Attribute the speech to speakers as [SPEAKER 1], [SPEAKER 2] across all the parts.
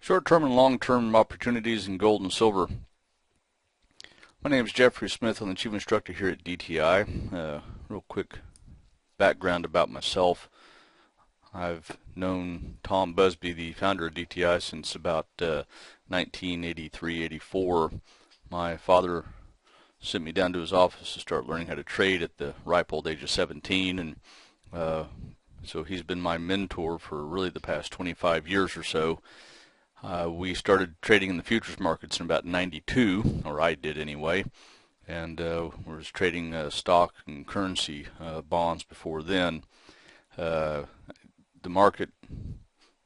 [SPEAKER 1] Short-term and long-term opportunities in gold and silver. My name is Jeffrey Smith. I'm the Chief Instructor here at DTI. Real quick background about myself. I've known Tom Busby, the founder of DTI, since about 1983-84. My father sent me down to his office to start learning how to trade at the ripe old age of 17, and so he's been my mentor for really the past 25 years or so. We started trading in the futures markets in about 92, or I did anyway, and was trading stock and currency bonds before then. The market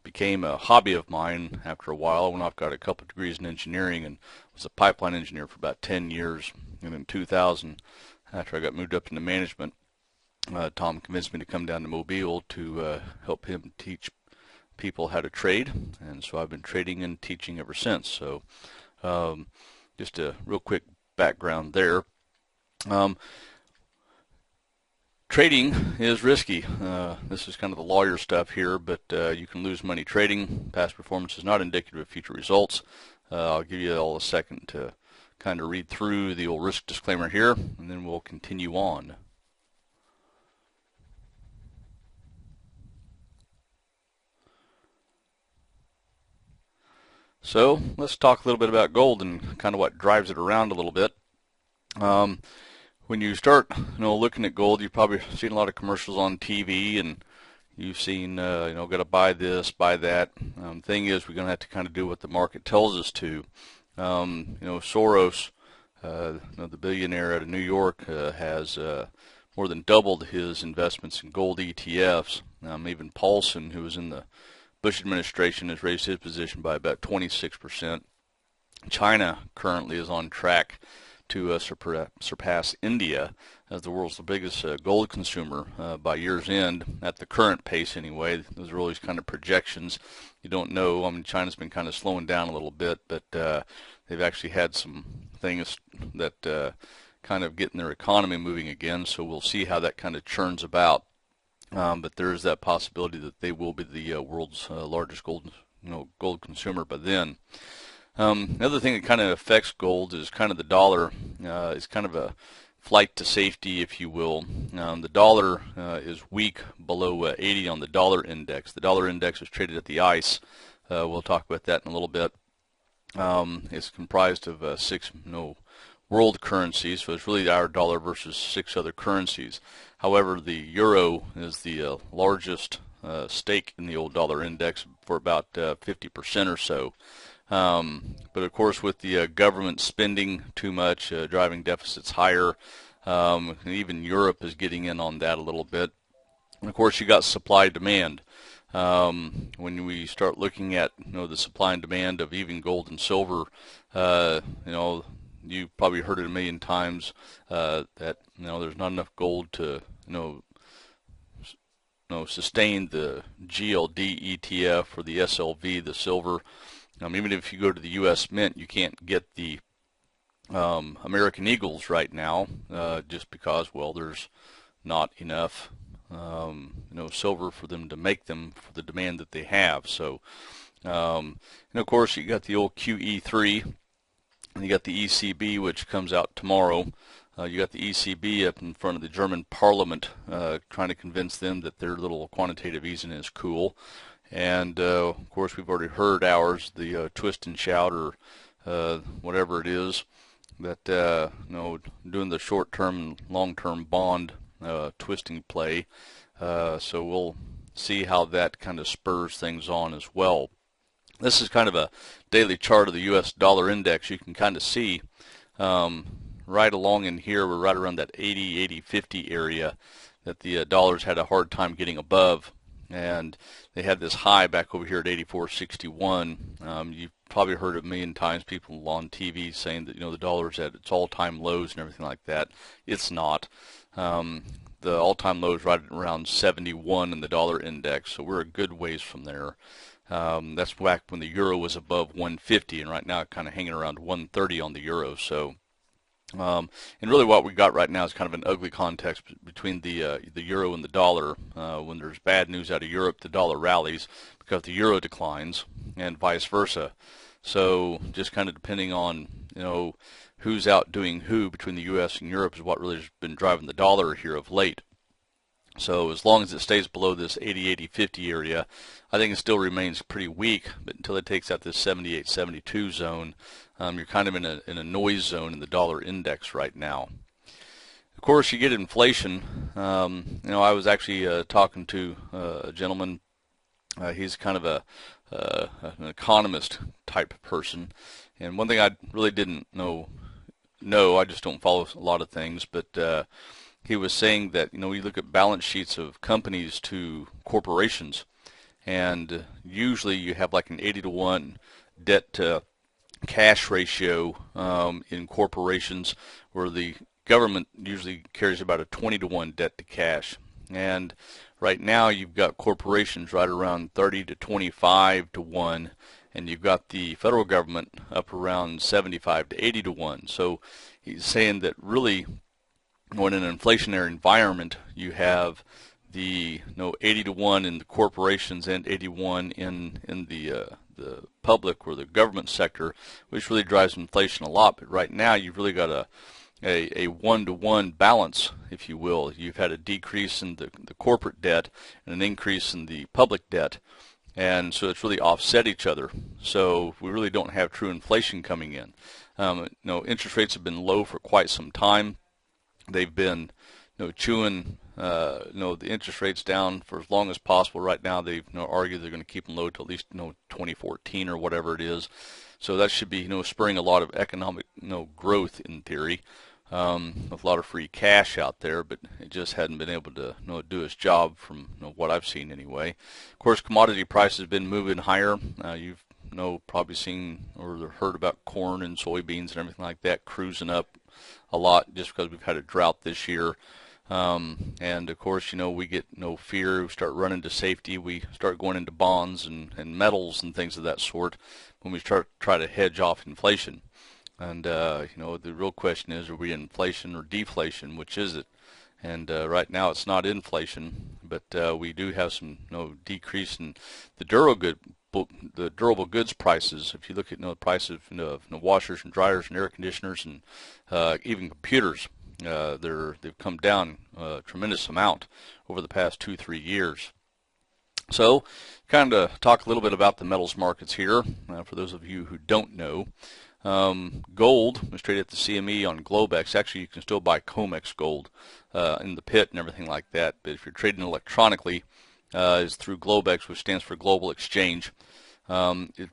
[SPEAKER 1] became a hobby of mine after a while. I went off, got a couple of degrees in engineering, and was a pipeline engineer for about 10 years. And in 2000, after I got moved up into management, Tom convinced me to come down to Mobile to help him teach people how to trade, and so I've been trading and teaching ever since. So just a real quick background there. Trading is risky. This is kind of the lawyer stuff here, but you can lose money trading. Past performance is not indicative of future results. I'll give you all a second to kind of read through the old risk disclaimer here, and then we'll continue on. So let's talk a little bit about gold and kind of what drives it around a little bit. When you start, looking at gold, you've probably seen a lot of commercials on TV, and you've seen, got to buy this, buy that. Thing is, we're going to have to kind of do what the market tells us to. Soros, the billionaire out of New York, has more than doubled his investments in gold ETFs. Even Paulson, who was in the Bush administration, has raised his position by about 26%. China currently is on track to surpass India as the world's biggest gold consumer by year's end, at the current pace anyway. Those are always kind of projections. You don't know. I mean, China's been kind of slowing down a little bit, but they've actually had some things that kind of getting their economy moving again, so we'll see how that kind of churns about. But there is that possibility that they will be the world's largest gold consumer by then. Another thing that kind of affects gold is kind of the dollar. It's kind of a flight to safety, if you will. The dollar is weak below 80 on the dollar index. The dollar index is traded at the ICE. We'll talk about that in a little bit. It's comprised of six world currencies, so it's really our dollar versus six other currencies. However, the euro is the largest stake in the old dollar index for about 50% or so. But of course, with the government spending too much, driving deficits higher, even Europe is getting in on that a little bit. And of course, you got supply demand. When we start looking at the supply and demand of even gold and silver, you've probably heard it a million times that there's not enough gold to sustain the GLD ETF or the SLV, the silver. Even if you go to the U.S. Mint, you can't get the American Eagles right now, just because, well, there's not enough silver for them to make them for the demand that they have. So, and of course, you got the old QE3, and you got the ECB, which comes out tomorrow. You got the ECB up in front of the German Parliament, trying to convince them that their little quantitative easing is cool. And of course, we've already heard ours, the twist and shout, or whatever it is, that doing the short-term and long-term bond twisting play. So we'll see how that kind of spurs things on as well. This is kind of a daily chart of the U.S. dollar index. You can kind of see right along in here, we're right around that 80-50 area that the dollars had a hard time getting above. And they had this high back over here at 84.61. You've probably heard it a million times, people on TV saying that the dollar's at its all-time lows and everything like that. It's not. The all-time low is right around 71 in the dollar index, so we're a good ways from there. That's back when the euro was above 150, and right now kind of hanging around 130 on the euro. So and really what we got right now is kind of an ugly context between the euro and the dollar. When there's bad news out of Europe, the dollar rallies because the euro declines. and vice versa. So just kind of depending on, who's out doing who between the U.S. and Europe is what really has been driving the dollar here of late. So as long as it stays below this 80-80-50 area, I think it still remains pretty weak. But until it takes out this 78-72 zone, you're kind of in a noise zone in the dollar index right now. Of course, you get inflation. I was actually talking to a gentleman. He's kind of an economist type person, and one thing I really didn't know, I just don't follow a lot of things, but he was saying that, you look at balance sheets of companies to corporations, and usually you have like an 80-to-1 debt to cash ratio in corporations, where the government usually carries about a 20-to-1 debt to cash. And right now you've got corporations right around 30 to 25 to 1, and you've got the federal government up around 75 to 80 to 1. So he's saying that really, when in an inflationary environment, you have the 80 to 1 in the corporations and 81 in the public or the government sector, which really drives inflation a lot. But right now you've really got a 1-to-1 balance, if you will. You've had a decrease in the corporate debt and an increase in the public debt, and so it's really offset each other. So we really don't have true inflation coming in. Interest rates have been low for quite some time. They've been chewing the interest rates down for as long as possible. Right now they've argued they're going to keep them low to at least 2014 or whatever it is. So that should be spurring a lot of economic growth in theory, with a lot of free cash out there, but it just hadn't been able to do its job from what I've seen anyway. Of course, commodity prices have been moving higher. You've probably seen or heard about corn and soybeans and everything like that cruising up a lot just because we've had a drought this year. And of course, we get no fear. We start running to safety. We start going into bonds and metals and things of that sort when we try to hedge off inflation. And the real question is, are we in inflation or deflation? Which is it? And right now it's not inflation, but we do have some decrease in the durable goods prices. If you look at the price of washers and dryers and air conditioners and even computers, they've come down a tremendous amount over the past 2-3 years. So, kind of talk a little bit about the metals markets here for those of you who don't know. Gold was traded at the CME on Globex. Actually, you can still buy COMEX gold in the pit and everything like that. But if you're trading electronically, it's through Globex, which stands for Global Exchange. It's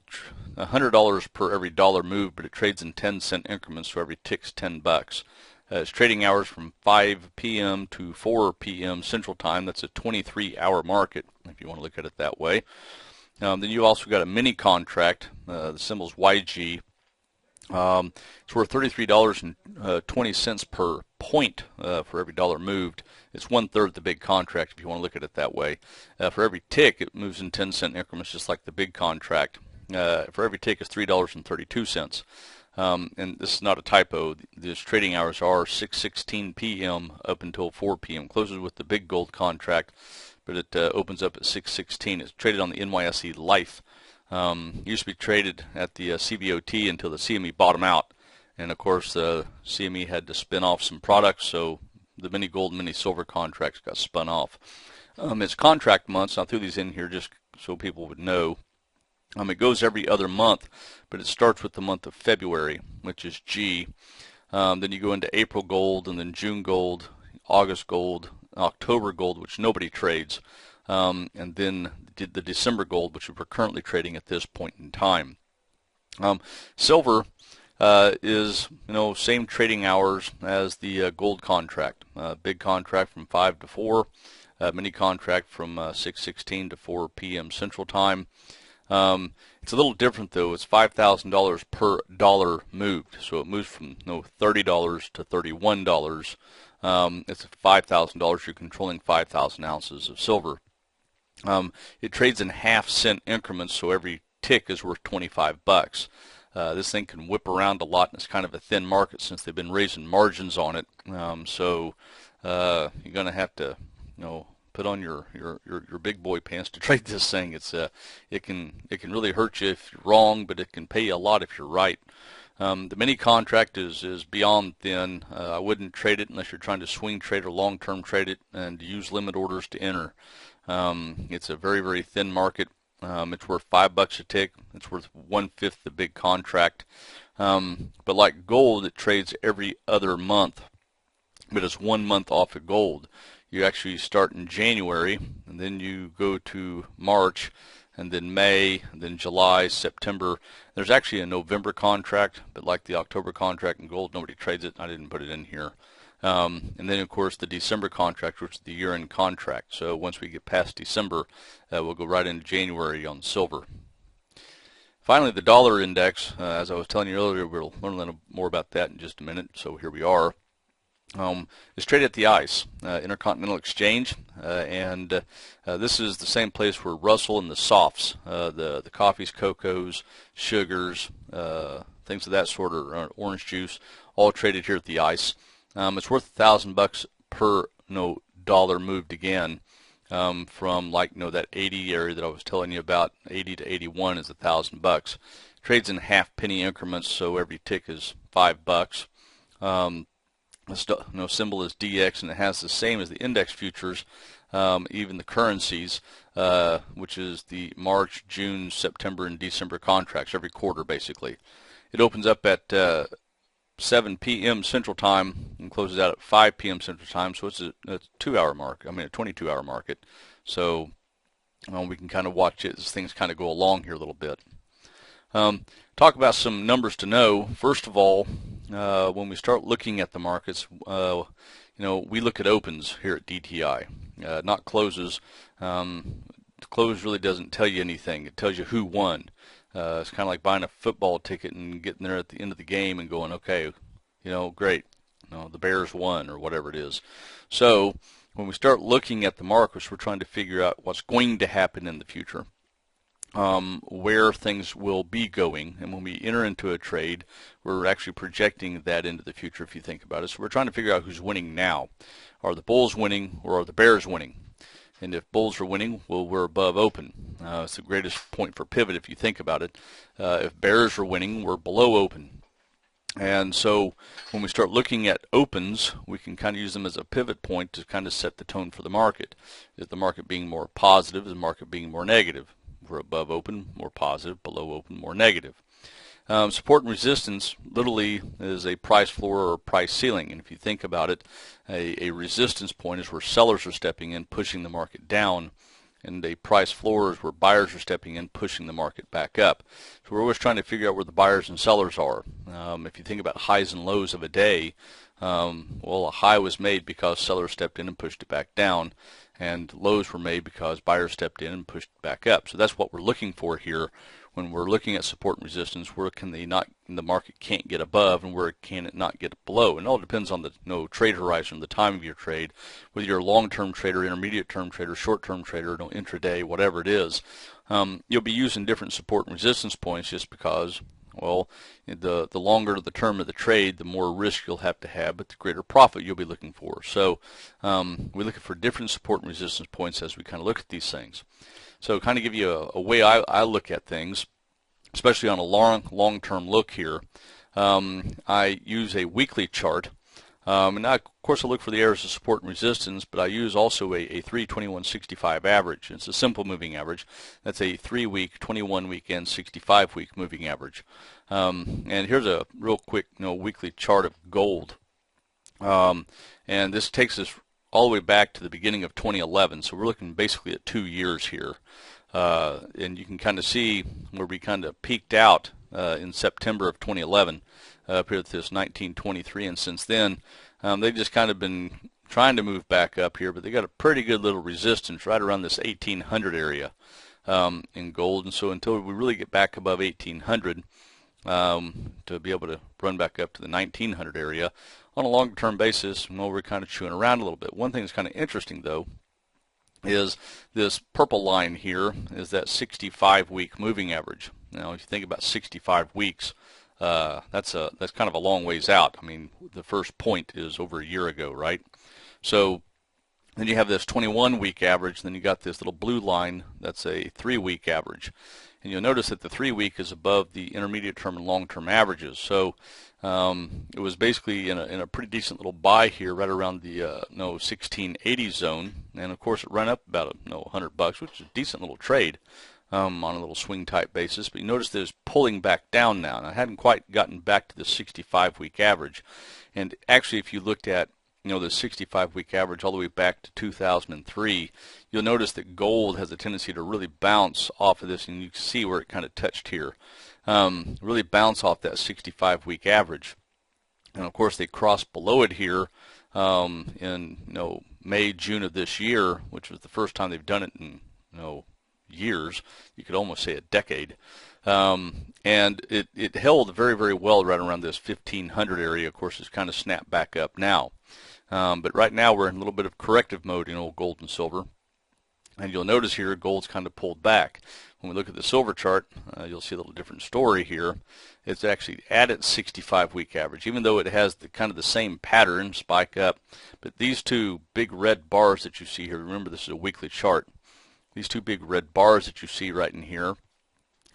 [SPEAKER 1] $100 per every dollar moved, but it trades in 10-cent increments, so every tick's $10. It's trading hours from 5 p.m. to 4 p.m. Central Time. That's a 23-hour market, if you want to look at it that way. Then you also got a mini contract. The symbol's YG. It's worth $33.20 per point for every dollar moved. It's 1/3 the big contract, if you want to look at it that way. For every tick, it moves in 10-cent increments, just like the big contract. For every tick is $3.32. And this is not a typo. These trading hours are 6:16 p.m. up until 4 p.m. Closes with the big gold contract, but it opens up at 6:16. It's traded on the NYSE Life. Used to be traded at the CBOT until the CME bottomed out, and of course the CME had to spin off some products, so the mini gold and mini silver contracts got spun off. It's contract months. I'll throw these in here just so people would know. It goes every other month, but it starts with the month of February, which is G. Then you go into April gold, and then June gold, August gold, October gold, which nobody trades, and then the December gold, which we're currently trading at this point in time. Silver is same trading hours as the gold contract. Big contract from 5 to 4, mini contract from 6:16 to 4 p.m. Central Time. It's a little different though. It's $5,000 per dollar moved, so it moves from $30 to $31. It's $5,000. You're controlling 5,000 ounces of silver. It trades in half-cent increments, so every tick is worth $25. This thing can whip around a lot, and it's kind of a thin market since they've been raising margins on it. So you're going to have to put on your big boy pants to trade this thing. It can really hurt you if you're wrong, but it can pay you a lot if you're right. The mini contract is beyond thin. I wouldn't trade it unless you're trying to swing trade or long-term trade it and use limit orders to enter. It's a very, very thin market. It's worth $5 a tick. It's worth 1/5 the big contract. But like gold, it trades every other month, but it's 1 month off of gold. You actually start in January, and then you go to March, and then May, and then July, September. There's actually a November contract, but like the October contract in gold, nobody trades it. I didn't put it in here. And then, of course, the December contract, which is the year-end contract. So once we get past December, we'll go right into January on silver. Finally, the dollar index, as I was telling you earlier, we'll learn a little more about that in just a minute. So here we are. It's traded at the ICE, Intercontinental Exchange, and this is the same place where Russell and the softs, the coffees, cocos, sugars, things of that sort, or orange juice, all traded here at the ICE. It's worth $1,000 per dollar moved again, from like that 80 area that I was telling you about. 80 to 81 is $1,000. Trades in half-penny increments, so every tick is $5. The symbol is DX, and it has the same as the index futures, even the currencies, which is the March, June, September, and December contracts every quarter basically. It opens up at 7 p.m. Central Time and closes out at 5 p.m. Central Time, so it's a 2-hour market. I mean a 22-hour market. So we can kind of watch it as things kind of go along here a little bit. Talk about some numbers to know. First of all, when we start looking at the markets, we look at opens here at DTI, not closes. Close really doesn't tell you anything. It tells you who won. It's kind of like buying a football ticket and getting there at the end of the game and going, okay, great, the Bears won or whatever it is. So when we start looking at the markets, we're trying to figure out what's going to happen in the future. Where things will be going, and when we enter into a trade, we're actually projecting that into the future if you think about it. So we're trying to figure out who's winning now. Are the bulls winning or are the bears winning? And if bulls are winning, well, we're above open. It's the greatest point for pivot if you think about it. If bears are winning, we're below open. And so when we start looking at opens, we can kind of use them as a pivot point to kind of set the tone for the market. Is the market being more positive? Is the market being more negative? We're above open, more positive; below open, more negative. Support and resistance literally is a price floor or price ceiling. And if you think about it, a resistance point is where sellers are stepping in, pushing the market down. And a price floor is where buyers are stepping in, pushing the market back up. So we're always trying to figure out where the buyers and sellers are. If you think about highs and lows of a day, well, a high was made because sellers stepped in and pushed it back down, and lows were made because buyers stepped in and pushed it back up. So that's what we're looking for here when we're looking at support and resistance. Where can the market can't get above, and where can it not get below? And it all depends on the trade horizon, the time of your trade, whether you're a long-term trader, intermediate-term trader, short-term trader, intraday, whatever it is. You'll be using different support and resistance points just because, well, the longer the term of the trade, the more risk you'll have to have, but the greater profit you'll be looking for. So we're looking for different support and resistance points as we kind of look at these things. So kind of give you a way I look at things, especially on a long-term look here. I use a weekly chart. And I, of course, I look for the areas of support and resistance, but I use also a 3/21/65 average. It's a simple moving average. That's a 3-week, 21-week, and 65-week moving average. And here's a real quick weekly chart of gold. And this takes us all the way back to the beginning of 2011. So we're looking basically at 2 years here. And you can kind of see where we kind of peaked out in September of 2011. Up here at this 1923, and since then they've just kind of been trying to move back up here, but they got a pretty good little resistance right around this 1800 area in gold. And so until we really get back above 1800 to be able to run back up to the 1900 area on a longer term basis, we're kind of chewing around a little bit. One thing that's kind of interesting though is this purple line here is that 65-week moving average. Now if you think about 65 weeks, that's kind of a long ways out. I mean, the first point is over a year ago, right? So Then you have this 21-week average. Then you got this little blue line. That's a 3-week average. And you'll notice that the 3-week is above the intermediate term and long-term averages. So it was basically in a pretty decent little buy here, right around the 1680 zone. And of course, it ran up about $100, which is a decent little trade on a little swing type basis. But you notice that it's pulling back down now. And I hadn't quite gotten back to the 65-week average. And actually, if you looked at the 65-week average all the way back to 2003, you'll notice that gold has a tendency to really bounce off of this, and you can see where it kind of touched here. Really bounce off that 65-week average. And of course, they crossed below it here in May, June of this year, which was the first time they've done it in years. You could almost say a decade. And it held very, very well right around this 1500 area. Of course, it's kind of snapped back up now. But right now we're in a little bit of corrective mode in old gold and silver. And you'll notice here gold's kind of pulled back. When we look at the silver chart, you'll see a little different story here. It's actually at its 65-week average, even though it has kind of the same pattern, spike up. But these two big red bars that you see here, remember this is a weekly chart, these two big red bars that you see right in here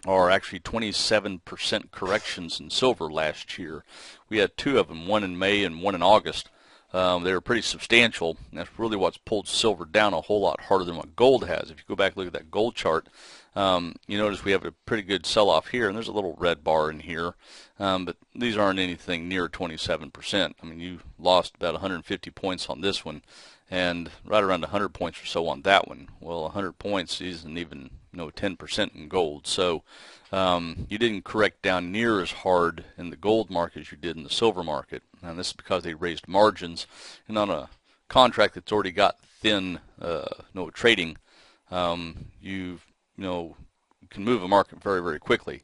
[SPEAKER 1] are actually 27% corrections in silver last year. We had two of them, one in May and one in August. They were pretty substantial. That's really what's pulled silver down a whole lot harder than what gold has. If you go back and look at that gold chart, you notice we have a pretty good sell-off here, and there's a little red bar in here. But these aren't anything near 27%. I mean, you lost about 150 points on this one, and right around 100 points or so on that one. Well, 100 points isn't even 10% in gold. So you didn't correct down near as hard in the gold market as you did in the silver market. And this is because they raised margins. And on a contract that's already got thin trading, you can move a market very, very quickly.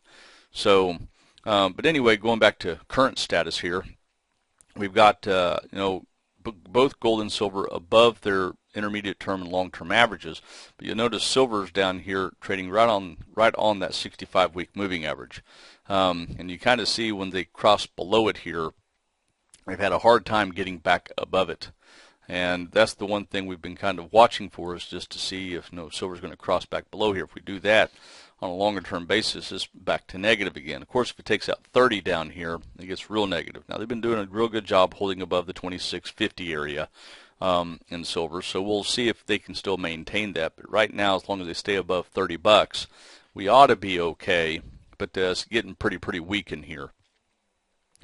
[SPEAKER 1] So, but anyway, going back to current status here, we've got both gold and silver above their intermediate term and long-term averages, but you'll notice silver's down here trading right on that 65-week moving average, and you kind of see when they cross below it here, they've had a hard time getting back above it. And that's the one thing we've been kind of watching for, is just to see if silver's going to cross back below here. If we do that on a longer term basis, it's back to negative again. Of course, if it takes out 30 down here, it gets real negative. Now, they've been doing a real good job holding above the 2650 area in silver, so we'll see if they can still maintain that. But right now, as long as they stay above $30, we ought to be okay, but it's getting pretty weak in here.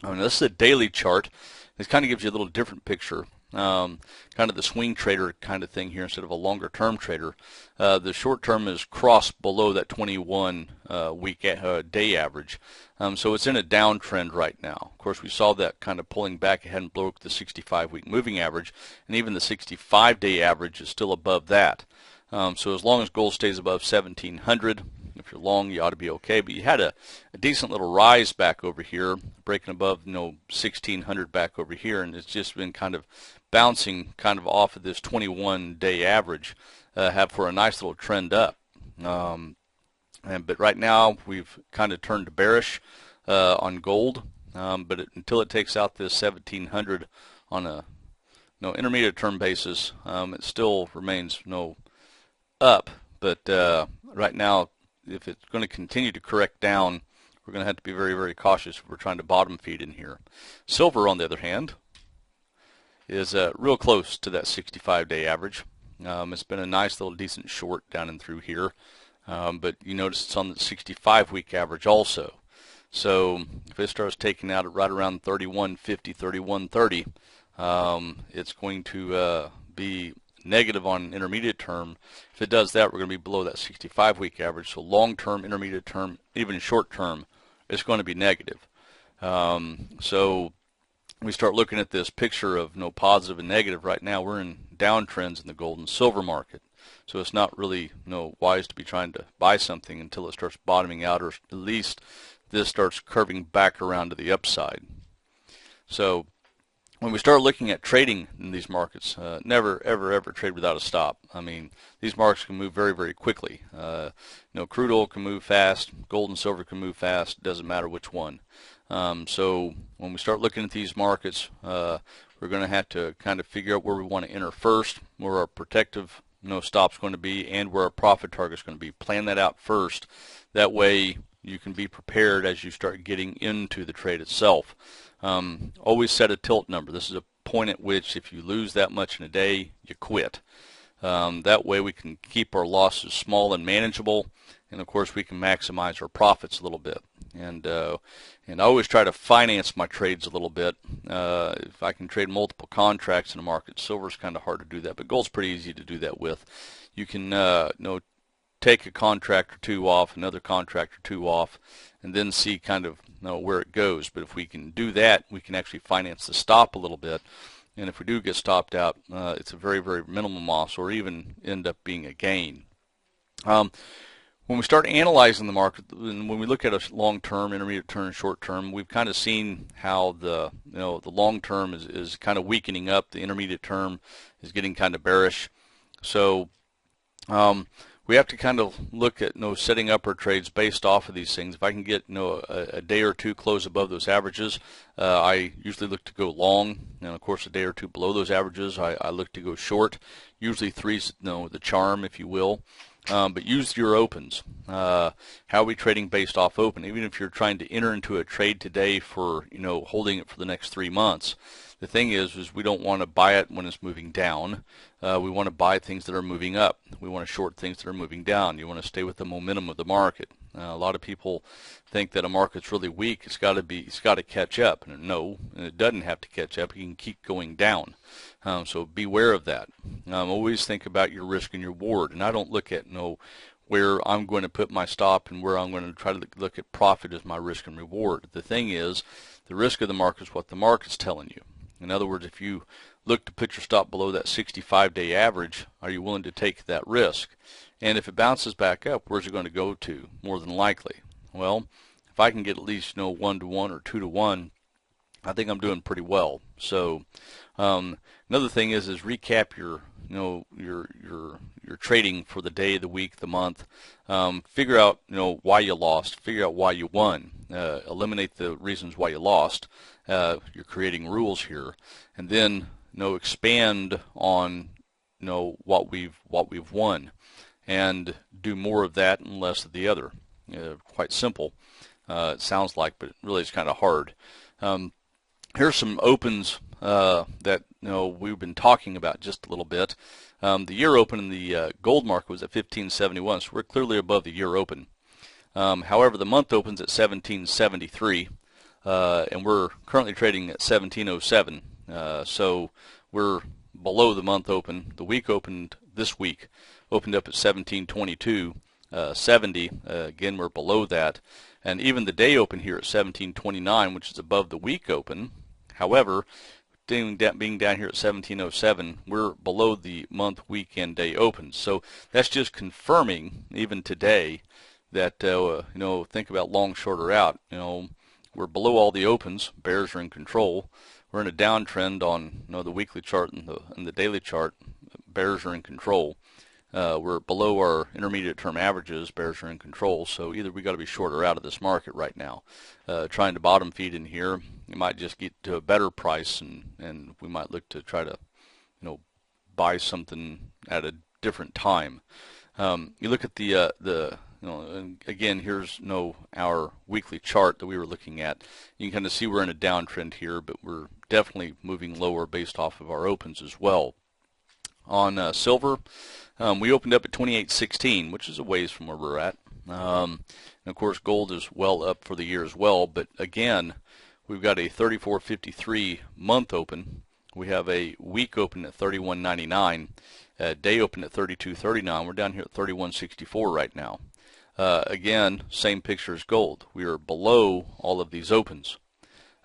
[SPEAKER 1] This is a daily chart. This kind of gives you a little different picture. Kind of the swing trader kind of thing here instead of a longer term trader. The short term is crossed below that 21 week day average, so it's in a downtrend right now. Of course, we saw that kind of pulling back. It hadn't broke the 65-week moving average, and even the 65-day average is still above that. So as long as gold stays above 1700, if you're long, you ought to be okay. But you had a decent little rise back over here, breaking above 1600 back over here, and it's just been kind of bouncing kind of off of this 21-day average, have for a nice little trend up. But right now we've kind of turned bearish on gold, but until it takes out this 1700 on a intermediate term basis, it still remains up. But right now, if it's going to continue to correct down, we're going to have to be very, very cautious if we're trying to bottom feed in here. Silver, on the other hand, is real close to that 65-day average. It's been a nice little decent short down and through here, but you notice it's on the 65-week average also. So if it starts taking out at right around 31.50, 31.30, it's going to be negative on intermediate term. If it does that, we're going to be below that 65-week average. So long-term, intermediate term, even short-term, it's going to be negative. So we start looking at this picture of positive and negative. Right now, we're in downtrends in the gold and silver market. So it's not really wise to be trying to buy something until it starts bottoming out, or at least this starts curving back around to the upside. So when we start looking at trading in these markets, never, ever trade without a stop. I mean, these markets can move very, very quickly. Crude oil can move fast. Gold and silver can move fast. It doesn't matter which one. So when we start looking at these markets, we We're going to have to kind of figure out where we want to enter first, where our protective stop's going to be, and where our profit target's going to be. Plan that out first. That way you can be prepared as you start getting into the trade itself. Always set a tilt number. This is a point at which if you lose that much in a day, you quit. That way we can keep our losses small and manageable, and of course we can maximize our profits a little bit. And I always try to finance my trades a little bit. If I can trade multiple contracts in the market, silver's kind of hard to do that, but gold's pretty easy to do that with. You can take a contract or two off, another contract or two off, and then see kind of where it goes. But if we can do that, we can actually finance the stop a little bit. And if we do get stopped out, it's a very, very minimum loss, or even end up being a gain. When we start analyzing the market, and when we look at a long-term, intermediate term, short-term, we've kind of seen how the long-term is kind of weakening up. The intermediate term is getting kind of bearish. So we have to kind of look at setting up our trades based off of these things. If I can get a day or two close above those averages, I usually look to go long. And of course, a day or two below those averages, I look to go short. Usually three's the charm, if you will. But use your opens. How are we trading based off open? Even if you're trying to enter into a trade today for holding it for the next 3 months, the thing is we don't want to buy it when it's moving down. We want to buy things that are moving up. We want to short things that are moving down. You want to stay with the momentum of the market. A lot of people think that a market's really weak. It's got to catch up. And no, it doesn't have to catch up. It can keep going down. So beware of that. Always think about your risk and your reward. And I don't look at where I'm going to put my stop and where I'm going to try to look at profit as my risk and reward. The thing is, the risk of the market is what the market's telling you. In other words, if you look to put your stop below that 65-day average, are you willing to take that risk? And if it bounces back up, where's it going to go to? More than likely. Well, if I can get at least 1-to-1 or 2-to-1, I think I'm doing pretty well. So another thing is recap your trading for the day, the week, the month. Figure out why you lost. Figure out why you won. Eliminate the reasons why you lost. You're creating rules here, and then expand on what we've won, and do more of that and less of the other. Quite simple. It sounds like, but really it's kind of hard. Here's some opens that we've been talking about just a little bit. The year open in the gold market was at 1571, so we're clearly above the year open. However, the month opens at 1773, and we're currently trading at 1707. So we're below the month open. The week opened this week, opened up at 1722.70. Again, we're below that. And even the day open here at 1729, which is above the week open. However, being down here at 1707, we're below the month, week, and day opens. So that's just confirming, even today, that think about long, short, or out. We're below all the opens. Bears are in control. We're in a downtrend on the weekly chart and the daily chart. Bears are in control. We're below our intermediate term averages. Bears are in control. So either we got to be short or out of this market right now. Trying to bottom feed in here, you might just get to a better price, and we might look to try to buy something at a different time. You look at again, here's our weekly chart that we were looking at. You can kind of see we're in a downtrend here, but we're definitely moving lower based off of our opens as well. On silver, we opened up at 28.16, which is a ways from where we're at. And of course, gold is well up for the year as well. But again, we've got a 34.53 month open. We have a week open at 31.99. Day open at 32.39. We're down here at 31.64 right now. Again, same picture as gold. We are below all of these opens.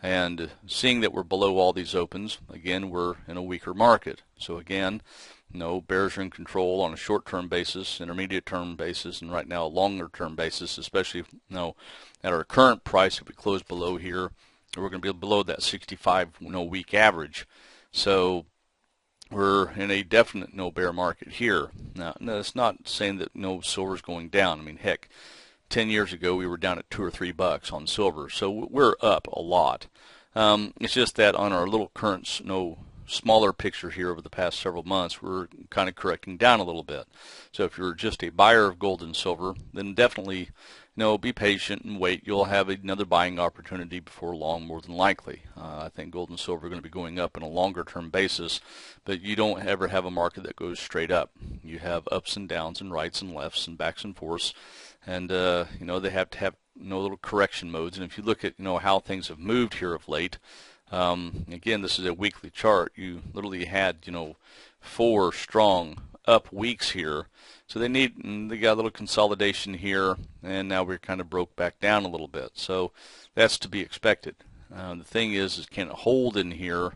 [SPEAKER 1] And seeing that we're below all these opens, again, we're in a weaker market. So again, bears are in control on a short-term basis, intermediate-term basis, and right now a longer-term basis, especially at our current price. If we close below here, we're going to be below that 65 week average. So we're in a definite bear market here. Now, that's not saying that silver's going down. I mean, heck, 10 years ago we were down at $2 or $3 on silver, so we're up a lot. It's just that on our little current smaller picture here over the past several months, we're kind of correcting down a little bit. So if you're just a buyer of gold and silver, then definitely be patient and wait. You'll have another buying opportunity before long, more than likely. I think gold and silver are going to be going up on a longer term basis, but you don't ever have a market that goes straight up. You have ups and downs and rights and lefts and backs and forths, and they have to have little correction modes. And if you look at how things have moved here of late, again, this is a weekly chart. You literally had 4 strong up weeks here, so they got a little consolidation here, and now we're kind of broke back down a little bit. So that's to be expected. The thing is can it hold in here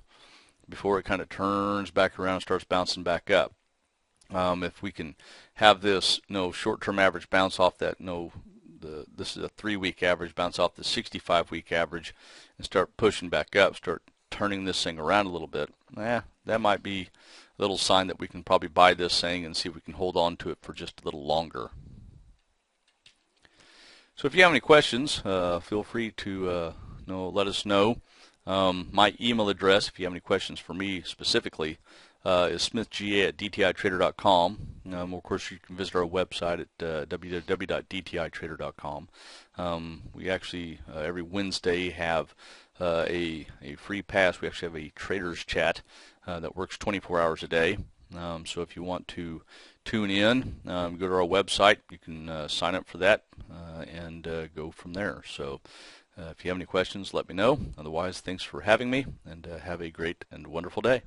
[SPEAKER 1] before it kind of turns back around and starts bouncing back up? If we can have this short-term average bounce off that this is a 3-week average, bounce off the 65-week average and start pushing back up, start turning this thing around a little bit, that might be a little sign that we can probably buy this thing and see if we can hold on to it for just a little longer. So if you have any questions, feel free to let us know. My email address, if you have any questions for me specifically, is smithga@dtitrader.com. Of course, you can visit our website at www.dtitrader.com. We actually every Wednesday have a free pass. We actually have a traders chat that works 24 hours a day. So if you want to tune in, go to our website. You can sign up for that and go from there. So if you have any questions, let me know. Otherwise, thanks for having me, and have a great and wonderful day.